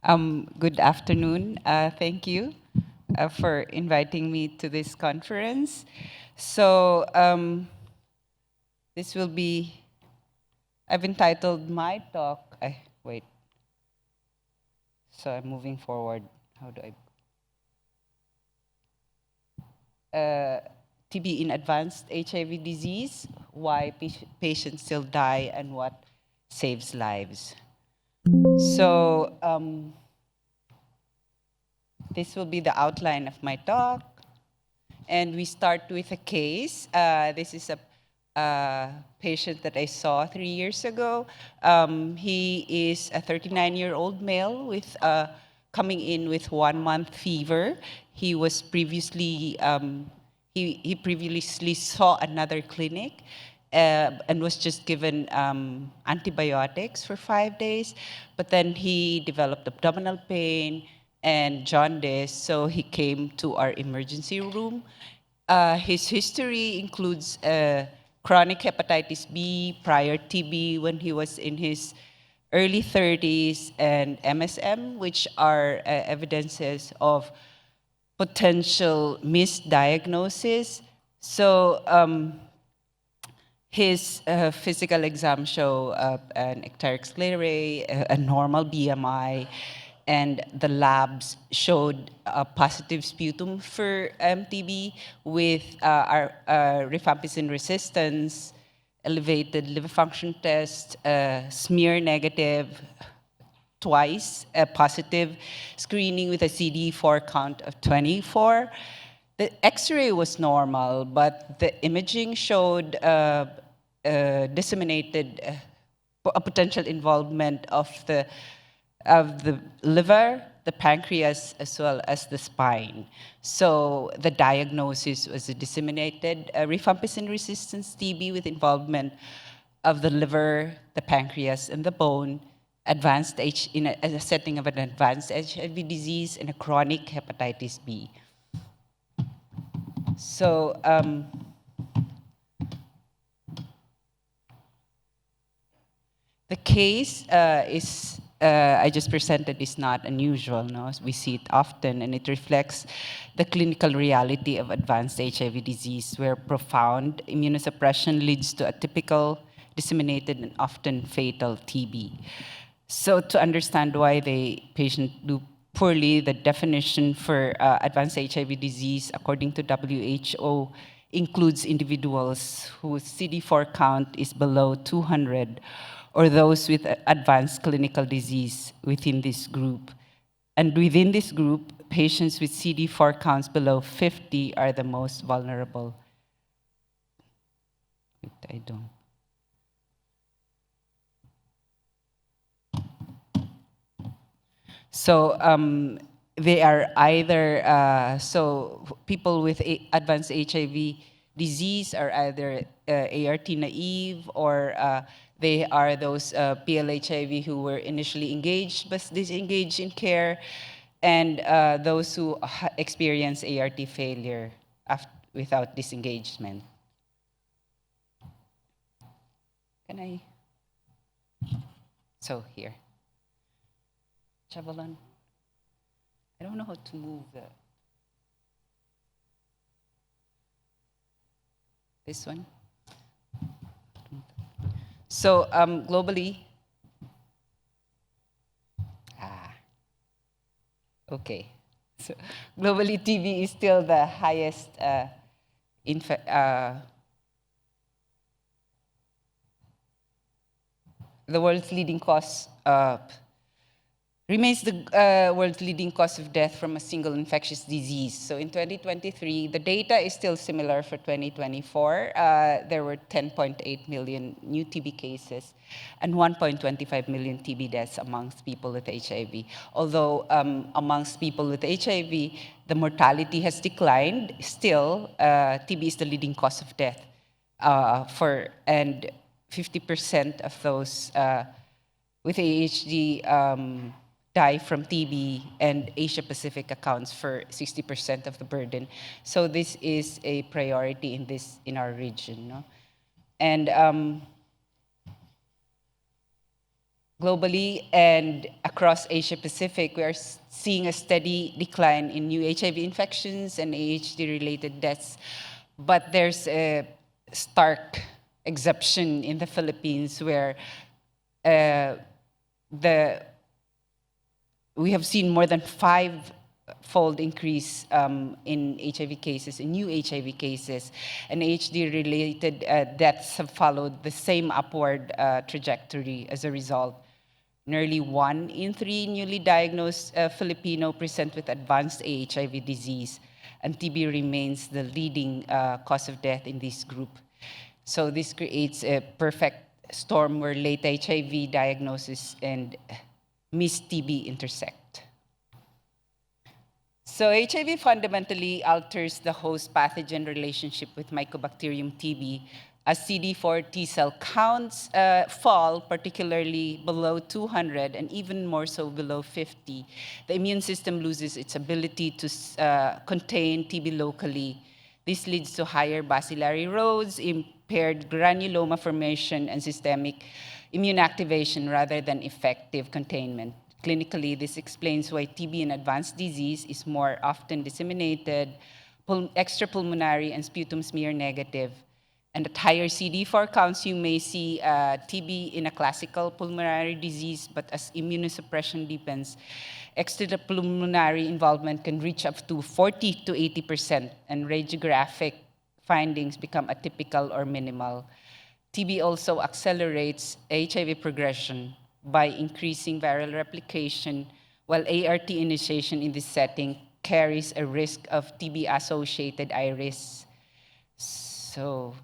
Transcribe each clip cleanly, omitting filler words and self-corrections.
Good afternoon. Thank you for inviting me to this conference. So this will be, I've entitled my talk, wait, so I'm moving forward. How do TB in advanced HIV disease, why patients still die and what saves lives. So this will be the outline of my talk. And we start with a case. This is a patient that I saw 3 years ago. He is a 39-year-old male with coming in with 1-month fever. He was previously he previously saw another clinic and was just given antibiotics for 5 days, but then he developed abdominal pain and jaundice, so he came to our emergency room. His history includes chronic hepatitis B, prior TB when he was in his early 30s, and MSM, which are evidences of potential misdiagnosis. So his physical exam show an ecteric sclerae, a normal BMI, and the labs showed a positive sputum for MTB with our rifampicin resistance, elevated liver function test, smear negative, twice a positive screening with a CD4 count of 24. The X-ray was normal, but the imaging showed disseminated a potential involvement of the liver, the pancreas, as well as the spine. So the diagnosis was a disseminated rifampicin resistance TB with involvement of the liver, the pancreas, and the bone, in a setting of an advanced HIV disease and a chronic hepatitis B. So the case I just presented is not unusual. No? We see it often, and it reflects the clinical reality of advanced HIV disease, where profound immunosuppression leads to a typical, disseminated, and often fatal TB. So to understand why the patient do poorly, the definition for advanced HIV disease, according to WHO, includes individuals whose CD4 count is below 200, or those with advanced clinical disease within this group. And within this group, patients with CD4 counts below 50 are the most vulnerable. I don't. So they are either, so people with advanced HIV disease are either ART naive, or they are those PLHIV who were initially engaged but disengaged in care, and those who experience ART failure without disengagement. Can I? So here. Chavalon. I don't know how to move this one. So globally, okay. So globally, TB is still the highest the world's leading cause remains the world's leading cause of death from a single infectious disease. So in 2023, the data is still similar for 2024. There were 10.8 million new TB cases and 1.25 million TB deaths amongst people with HIV. Although amongst people with HIV, the mortality has declined, still TB is the leading cause of death and 50% of those with AHD die from TB, and Asia Pacific accounts for 60% of the burden. So this is a priority in our region, no? And Globally and across Asia Pacific, we are seeing a steady decline in new HIV infections and AHD-related deaths. But there's a stark exception in the Philippines where we have seen more than five-fold increase in HIV cases, in new HIV cases, and AHD-related deaths have followed the same upward trajectory as a result. Nearly 1 in 3 newly diagnosed Filipino present with advanced HIV disease, and TB remains the leading cause of death in this group. So this creates a perfect storm where late HIV diagnosis and missed TB intersect. So HIV fundamentally alters the host pathogen relationship with Mycobacterium TB as CD4 T cell counts fall, particularly below 200 and even more so below 50. The immune system loses its ability to contain TB locally. This leads to higher bacillary loads, impaired granuloma formation, and systemic immune activation rather than effective containment. Clinically, this explains why TB in advanced disease is more often disseminated, extrapulmonary, and sputum smear negative. And at higher CD4 counts, you may see TB in a classical pulmonary disease, but as immunosuppression deepens, extrapulmonary involvement can reach up to 40 to 80%, and radiographic findings become atypical or minimal. TB also accelerates HIV progression by increasing viral replication, while ART initiation in this setting carries a risk of TB-associated iris. So,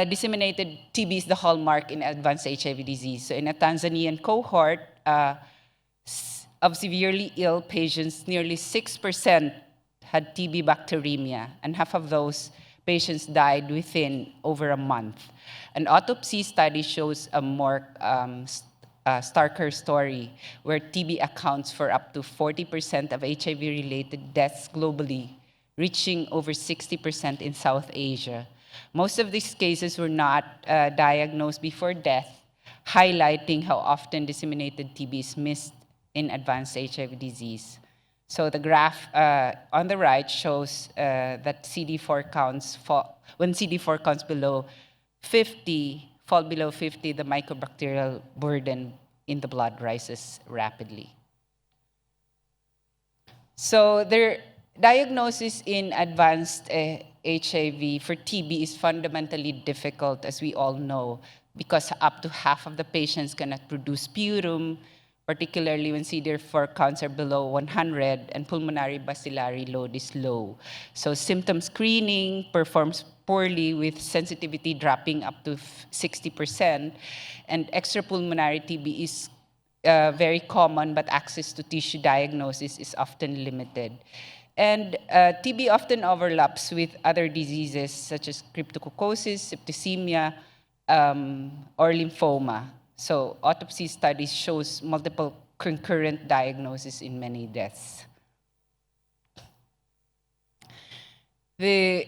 disseminated TB is the hallmark in advanced HIV disease. So in a Tanzanian cohort of severely ill patients, nearly 6% had TB bacteremia, and half of those patients died within over a month. An autopsy study shows a more starker story, where TB accounts for up to 40% of HIV-related deaths globally, reaching over 60% in South Asia. Most of these cases were not diagnosed before death, highlighting how often disseminated TB is missed in advanced HIV disease. So the graph on the right shows that CD4 counts when CD4 counts below 50, fall below 50, the mycobacterial burden in the blood rises rapidly. So their diagnosis in advanced HIV for TB is fundamentally difficult, as we all know, because up to half of the patients cannot produce sputum, particularly when CD4 counts are below 100 and pulmonary bacillary load is low. So symptom screening performs poorly, with sensitivity dropping up to 60%, and extrapulmonary TB is very common, but access to tissue diagnosis is often limited. And TB often overlaps with other diseases such as cryptococcosis, septicemia, or lymphoma. So autopsy studies shows multiple concurrent diagnoses in many deaths. The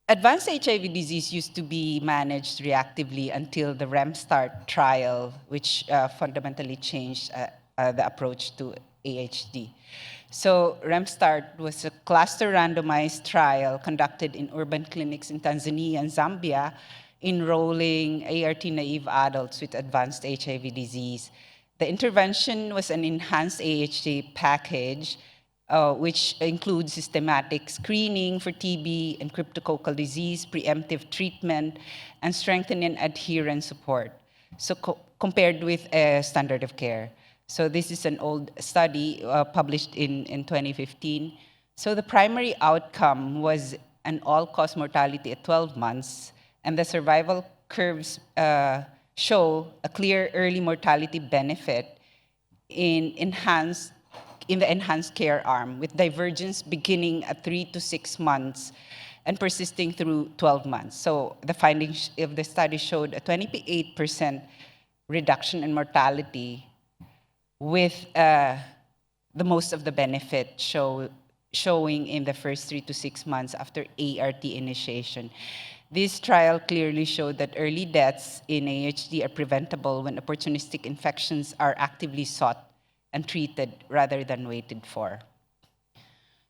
advanced HIV disease used to be managed reactively until the REMSTART trial, which fundamentally changed the approach to AHD. So REMSTART was a cluster randomized trial conducted in urban clinics in Tanzania and Zambia, enrolling ART-naive adults with advanced HIV disease. The intervention was an enhanced AHD package, which includes systematic screening for TB and cryptococcal disease, preemptive treatment, and strengthening adherence support, so compared with a standard of care. So this is an old study published in 2015. So the primary outcome was an all-cause mortality at 12 months, and the survival curves show a clear early mortality benefit in the enhanced care arm, with divergence beginning at 3 to 6 months and persisting through 12 months. So the findings of the study showed a 28% reduction in mortality, with the most of the benefit showing in the first 3 to 6 months after ART initiation. This trial clearly showed that early deaths in AHD are preventable when opportunistic infections are actively sought and treated rather than waited for.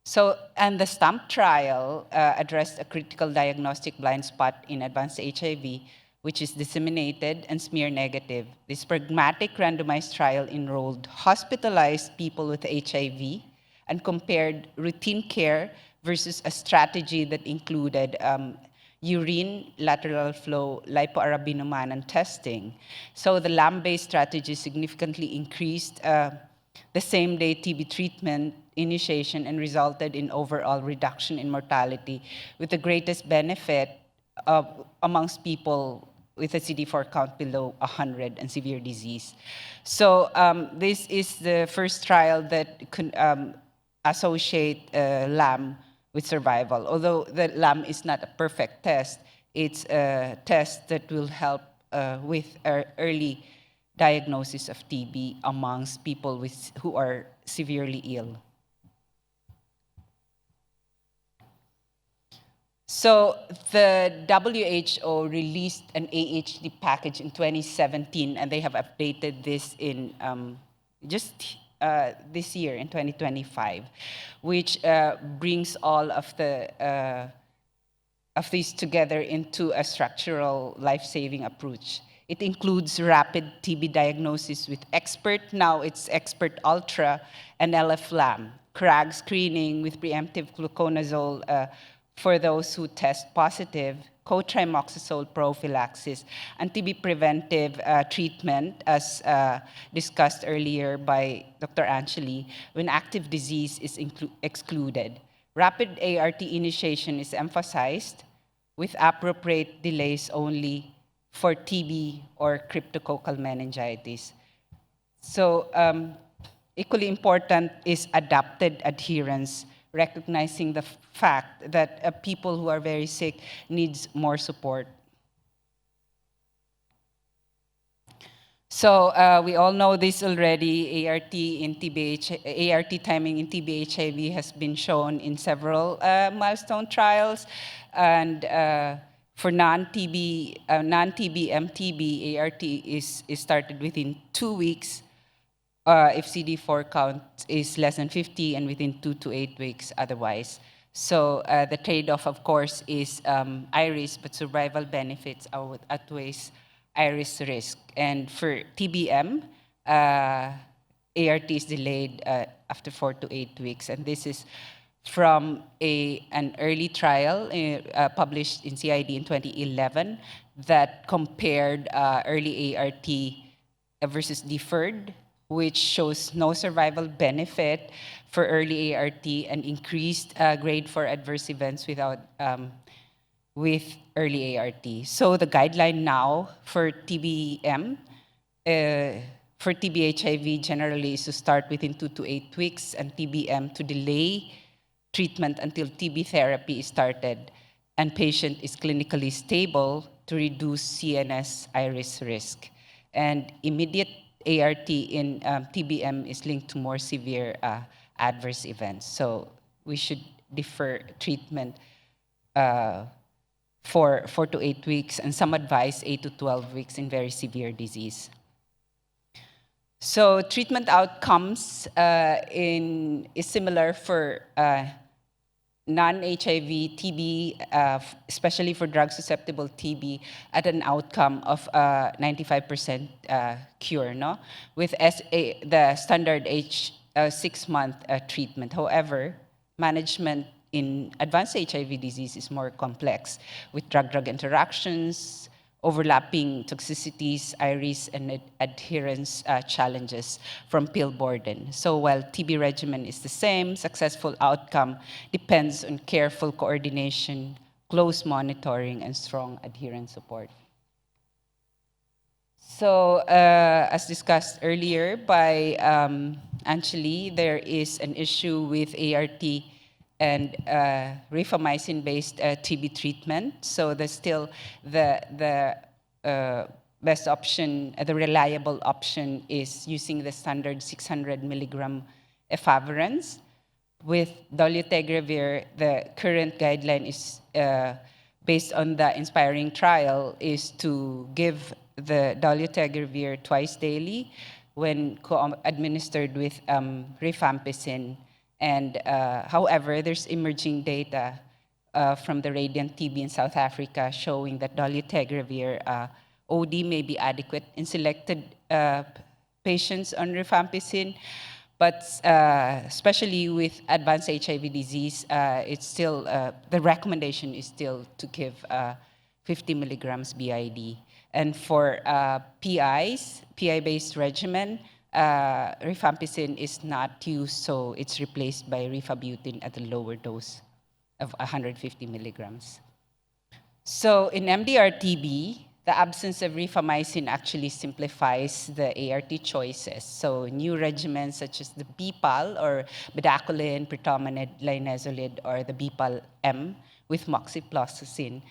So, and the STAMP trial addressed a critical diagnostic blind spot in advanced HIV, which is disseminated and smear negative. This pragmatic randomized trial enrolled hospitalized people with HIV and compared routine care versus a strategy that included urine, lateral flow, lipoarabinomannan testing. So the LAM-based strategy significantly increased the same-day TB treatment initiation and resulted in overall reduction in mortality, with the greatest benefit amongst people with a CD4 count below 100 and severe disease. So this is the first trial that could associate LAM with survival. Although the LAM is not a perfect test, it's a test that will help with early diagnosis of TB amongst people who are severely ill. So the WHO released an AHD package in 2017, and they have updated this in just this year in 2025, which brings all of these together into a structural life-saving approach. It includes rapid TB diagnosis with expert, now it's expert ultra, and LF-LAM, CRAG screening with preemptive fluconazole for those who test positive, cotrimoxazole prophylaxis, and TB preventive treatment, as discussed earlier by Dr. Anjali, when active disease is excluded. Rapid ART initiation is emphasized with appropriate delays only for TB or cryptococcal meningitis. So equally important is adapted adherence, recognizing the fact that people who are very sick needs more support. So we all know this already. ART timing in TB-HIV has been shown in several milestone trials, and for non-TB MTB, ART is started within 2 weeks if CD4 count is less than 50, and within 2 to 8 weeks otherwise. So the trade-off, of course, is high-risk, but survival benefits outweighs high-risk risk. And for TBM, ART is delayed after 4 to 8 weeks, and this is from an early trial published in CID in 2011 that compared early ART versus deferred, which shows no survival benefit for early ART and increased grade 4 adverse events with early ART. So the guideline now for TBM, for TB-HIV generally is to start within 2 to 8 weeks, and TBM to delay treatment until TB therapy is started and patient is clinically stable to reduce CNS iris risk. And immediate ART in TBM is linked to more severe adverse events. So we should defer treatment for 4 to 8 weeks, and some advise 8 to 12 weeks in very severe disease. So treatment outcomes is similar for non-HIV TB, especially for drug-susceptible TB, at an outcome of 95% cure, no? With the standard 6-month treatment. However, management in advanced HIV disease is more complex, with drug-drug interactions, overlapping toxicities, iris, and adherence challenges from pill burden. So while TB regimen is the same, successful outcome depends on careful coordination, close monitoring, and strong adherence support. So as discussed earlier by Anjali, there is an issue with ART and rifamycin-based TB treatment. So there's still the best option, the reliable option is using the standard 600 milligram efavirenz. With dolutegravir, the current guideline is based on the inspiring trial, is to give the dolutegravir twice daily when administered with rifampicin. And however, there's emerging data from the Radiant TB in South Africa showing that dolutegravir OD may be adequate in selected patients on rifampicin, but especially with advanced HIV disease, it's still, the recommendation is still to give 50 milligrams BID. And for PI-based regimen, rifampicin is not used, so it's replaced by rifabutin at a lower dose of 150 milligrams. So in MDR-TB, the absence of rifamycin actually simplifies the ART choices. So new regimens such as the BPAL or bedaquiline, pretomanid, linezolid, or the BPAL-M with moxifloxacin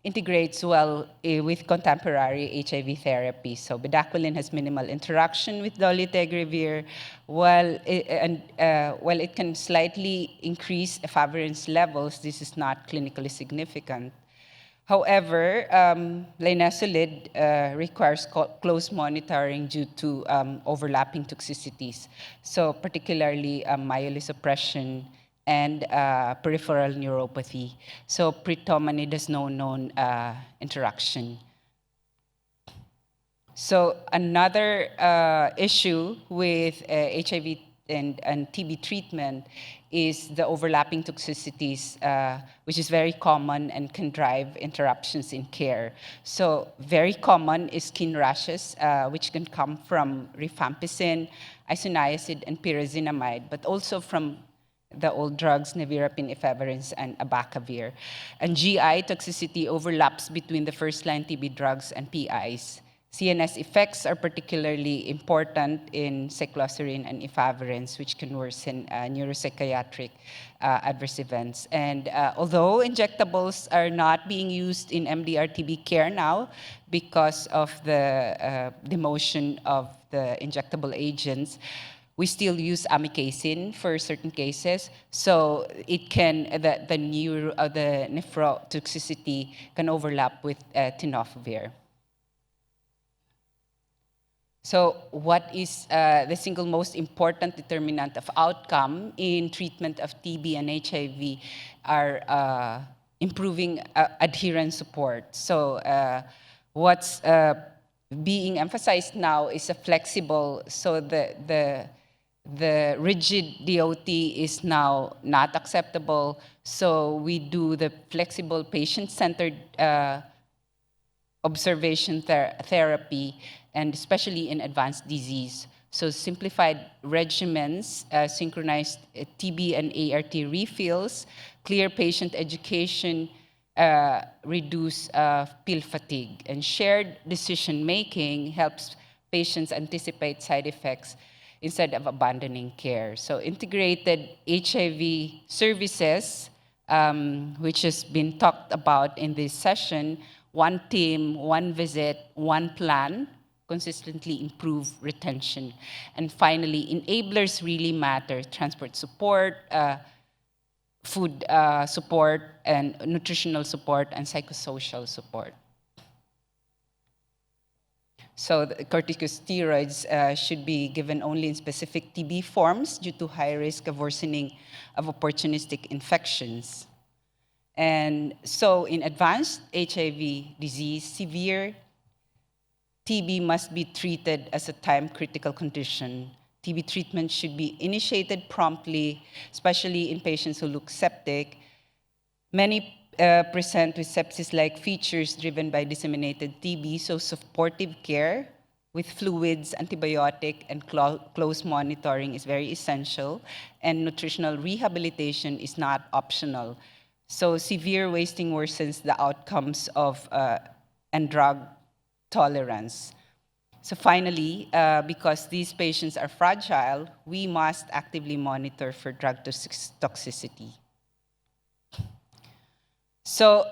integrates well with contemporary HIV therapy. So bedaquiline has minimal interaction with dolutegravir, while it can slightly increase efavirenz levels, this is not clinically significant. However, linezolid requires close monitoring due to overlapping toxicities, so particularly myelosuppression and peripheral neuropathy. So pretomanid has no known interaction. So another issue with HIV and TB treatment is the overlapping toxicities, which is very common and can drive interruptions in care. So very common is skin rashes, which can come from rifampicin, isoniazid, and pyrazinamide, but also from the old drugs, nevirapine, efavirenz, and abacavir. And GI toxicity overlaps between the first-line TB drugs and PIs. CNS effects are particularly important in cycloserine and efavirenz, which can worsen neuropsychiatric adverse events. And although injectables are not being used in MDR-TB care now because of the demotion of the injectable agents, we still use amikacin for certain cases, so it can the nephrotoxicity can overlap with tenofovir. So what is the single most important determinant of outcome in treatment of TB and HIV are improving adherence support. So what's being emphasized now is a flexible, so the rigid DOT is now not acceptable, so we do the flexible patient-centered observation therapy, and especially in advanced disease. So simplified regimens, synchronized TB and ART refills, clear patient education, reduce pill fatigue, and shared decision-making helps patients anticipate side effects instead of abandoning care. So integrated HIV services, which has been talked about in this session, one team, one visit, one plan, consistently improve retention. And finally, enablers really matter: transport support, food support, and nutritional support, and psychosocial support. So the corticosteroids should be given only in specific TB forms due to high risk of worsening of opportunistic infections. And so in advanced HIV disease, severe TB must be treated as a time-critical condition. TB treatment should be initiated promptly, especially in patients who look septic. Many present with sepsis-like features driven by disseminated TB, so supportive care with fluids, antibiotic, and close monitoring is very essential, and nutritional rehabilitation is not optional. So severe wasting worsens the outcomes of and drug tolerance. So finally, because these patients are fragile, we must actively monitor for drug toxicity. So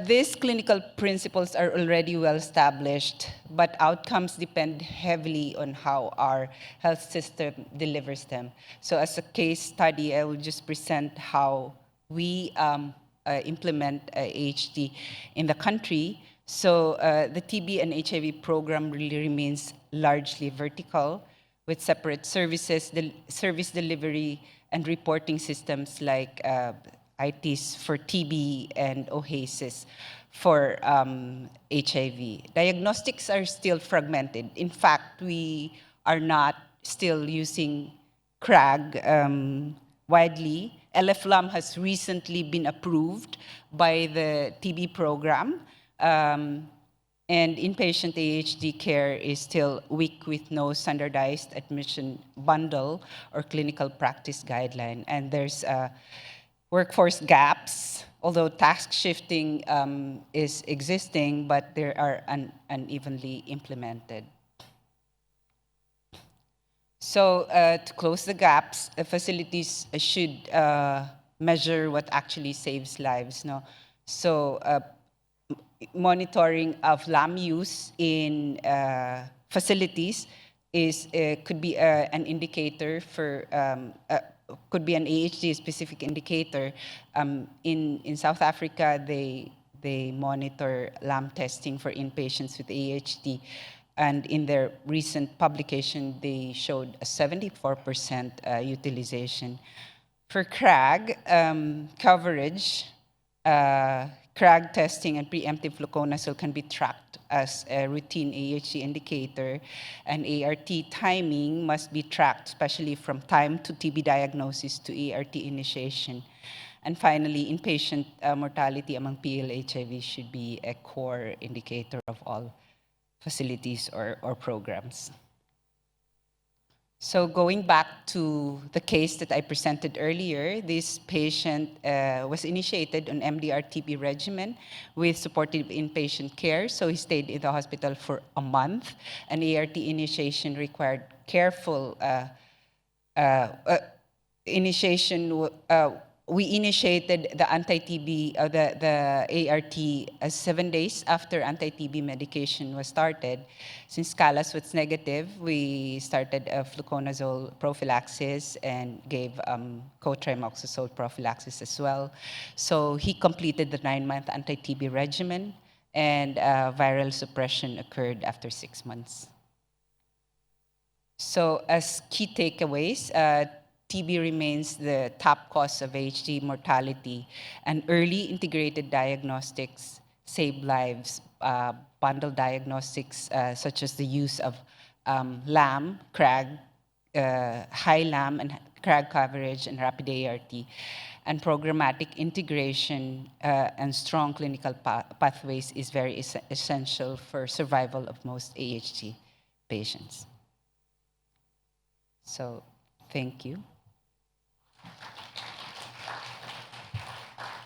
these clinical principles are already well established, but outcomes depend heavily on how our health system delivers them. So as a case study, I will just present how we implement AHD in the country. So the TB and HIV program really remains largely vertical, with separate services, service delivery, and reporting systems like ITs for TB and OASIS for HIV. Diagnostics are still fragmented. In fact, we are not still using CRAG widely. LF-LAM has recently been approved by the TB program. And inpatient AHD care is still weak with no standardized admission bundle or clinical practice guideline. And there's workforce gaps, although task shifting is existing, but they are unevenly implemented. So to close the gaps, the facilities should measure what actually saves lives. No? So monitoring of LAM use in facilities could be an indicator for, could be an AHD specific indicator. In South Africa, they monitor LAM testing for inpatients with AHD. And in their recent publication, they showed a 74% utilization. For CRAG coverage, CRAG testing and preemptive fluconazole can be tracked as a routine AHD indicator, and ART timing must be tracked, especially from time to TB diagnosis to ART initiation. And finally, inpatient mortality among PL-HIV should be a core indicator of all facilities or programs. So going back to the case that I presented earlier, this patient was initiated on MDR-TB regimen with supportive inpatient care. So he stayed in the hospital for a month. And ART initiation required careful initiation. We initiated the anti-TB, the ART 7 days after anti-TB medication was started. Since CALAS was negative, we started a fluconazole prophylaxis and gave cotrimoxazole prophylaxis as well. So he completed the 9-month anti-TB regimen, and viral suppression occurred after 6 months. So as key takeaways, TB remains the top cause of AHD mortality, and early integrated diagnostics save lives. Bundle diagnostics, such as the use of LAM, CRAG, high LAM and CRAG coverage, and rapid ART, and programmatic integration and strong clinical pathways is very essential for survival of most AHD patients. So, thank you.